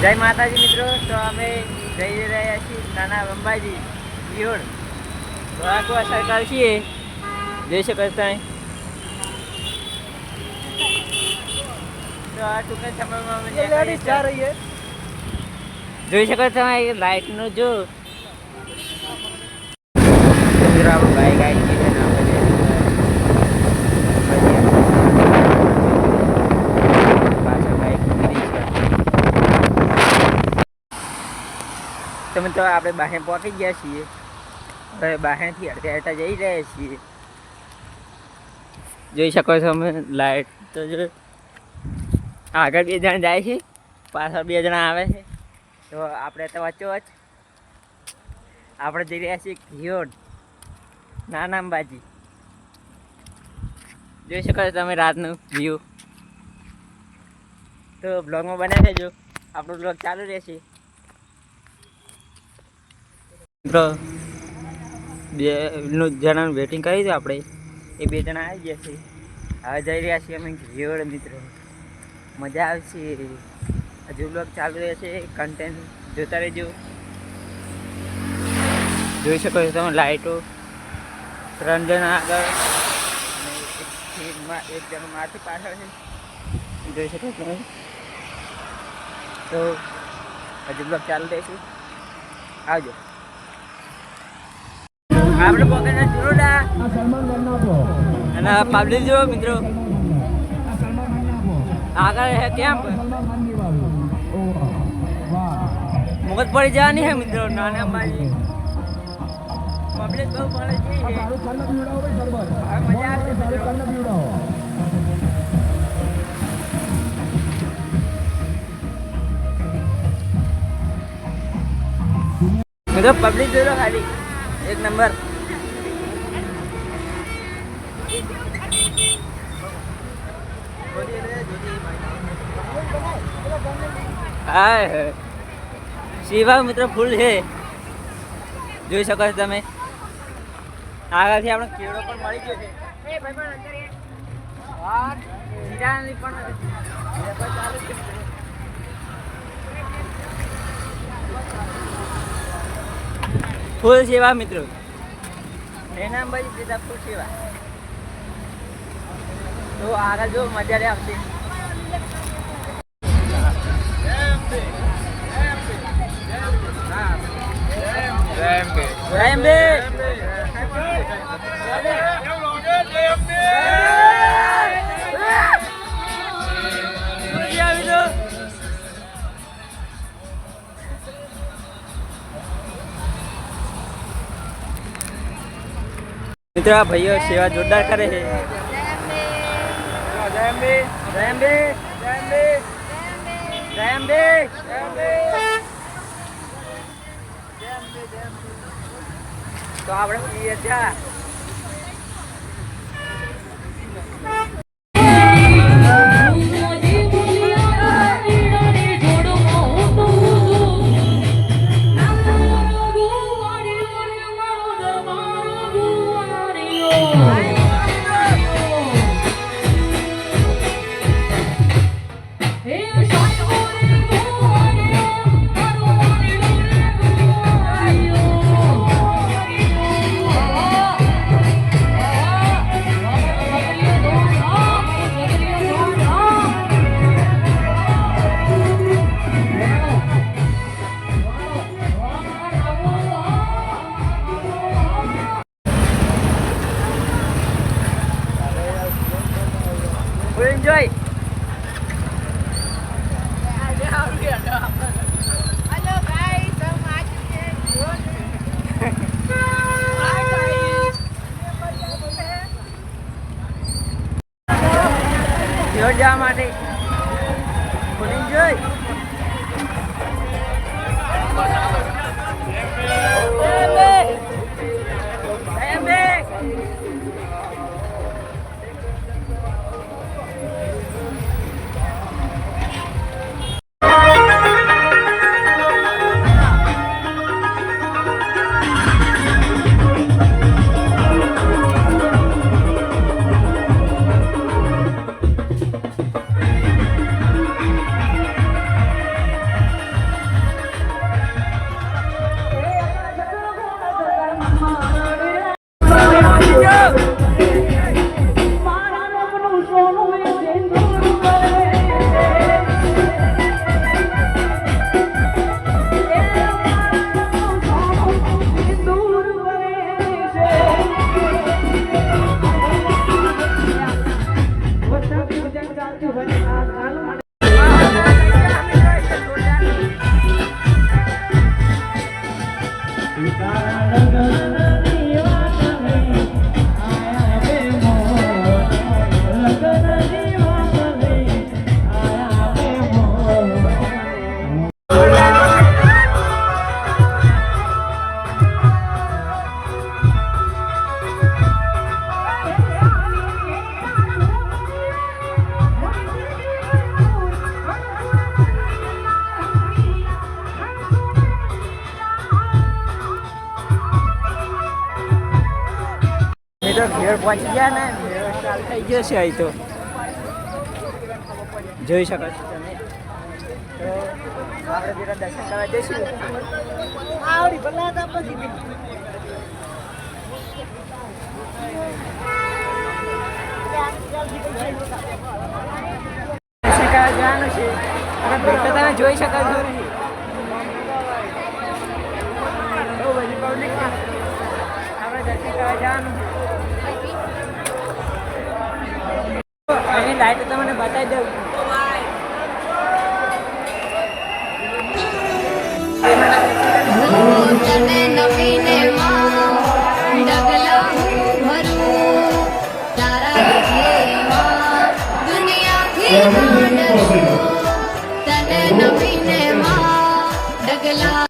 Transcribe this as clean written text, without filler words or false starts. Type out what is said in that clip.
જય માતાજી મિત્રો. તો અમે જઈ રહ્યા છીએ નાના અંબાજી વિહોડ ધોળાકુવા સરકાર છીએ. જોઈ શકો ત્યાં. તો આ ટૂંકા સમયમાં અમે જોઈ શકો તમે લાઇટનું જો બાઈક આવી ગઈ છે ને પાછળ બાઈક મૂકી છે. તમે તો આપણે બહાર પહોંચી ગયા છીએ. હવે બહારથી અડધા અડધા જઈ રહ્યા છીએ. જોઈ શકો છો અમે લાઇટ તો જો આગળ 2 જણા જાય છે, પાછળ 2 જણા આવે છે. તો આપણે તો વચ્ચોવચ આપણે જઈ રહ્યા છીએ ઘિયોડ નાના અંબાજી. જોઈ શકો છો તમે રાતનું વ્યૂ. તો બ્લોગમાં બનાવી દેજો, આપણો બ્લોગ ચાલુ રહેશે. મિત્રો 2 જણાનું વેટિંગ કરી દો આપણે. એ 2 જણા આવી ગયા છે. હવે જઈ રહ્યા છીએ અમે ઘિયોડ મિત્રો. મજા આવશે. હજુ બ્લોગ ચાલુ રહેશે, કન્ટેન્ટ જોતા રહેજો. જોઈ શકો છો તમે લાઇટો. 3 જણા આગળ અને 1 જણ માથી પાછળ છે. જોઈ શકો તમે. તો હજુ બ્લોગ ચાલુ રહેશે. આવજો. આપણે પોકેટના ચૂરોડા અને પબ્લિક જો મિત્રો આગળ હે કેમ્પ. મુગત પડી જવાની હે મિત્રો નાના અંબાજી. પબ્લિક બહુ મળે છે. મજા આવશે મિત્રો. પબ્લિક જોઈ ખાલી 1 નંબર. હા શિવા મિત્રો ફૂલ છે. જોઈ શકો છો તમે. આગળથી આપણો કેળો પણ મળી ગયો છે. ફૂલ સેવા મિત્રો. એના અંબાજી દીધા ફૂલ સેવા. તો આગળ જો મજા આવશે. મિત્રો આ ભાઈઓ સેવા જોરદાર કરે છે. તો આપણે ત્યાં enjoy. Hello guys, so much Hi guys. Yo jam માટે full enjoy. અમે તો ઘેર પહોંચી ગયા ને ચાલુ થઈ ગયો છે અહીં તો જોઈ શકો છો તમે. તો આપણે જરા દર્શન કરવા જઈશું. આવડી ભલા હતા પછી દર્શન કરવા જવાનું છે. અને ભીડ તો તમે જોઈ શકો છો. બહુ બધી પબ્લિક આપણે દર્શન કરવા જવાનું છે. અહીં લાઈટ તમને બતાવી દઉં. તને નવીને માં ડગલા હું ભરું તારા વિજયમાં દુનિયાથી ના ડરું તને નવીને માં ડગલા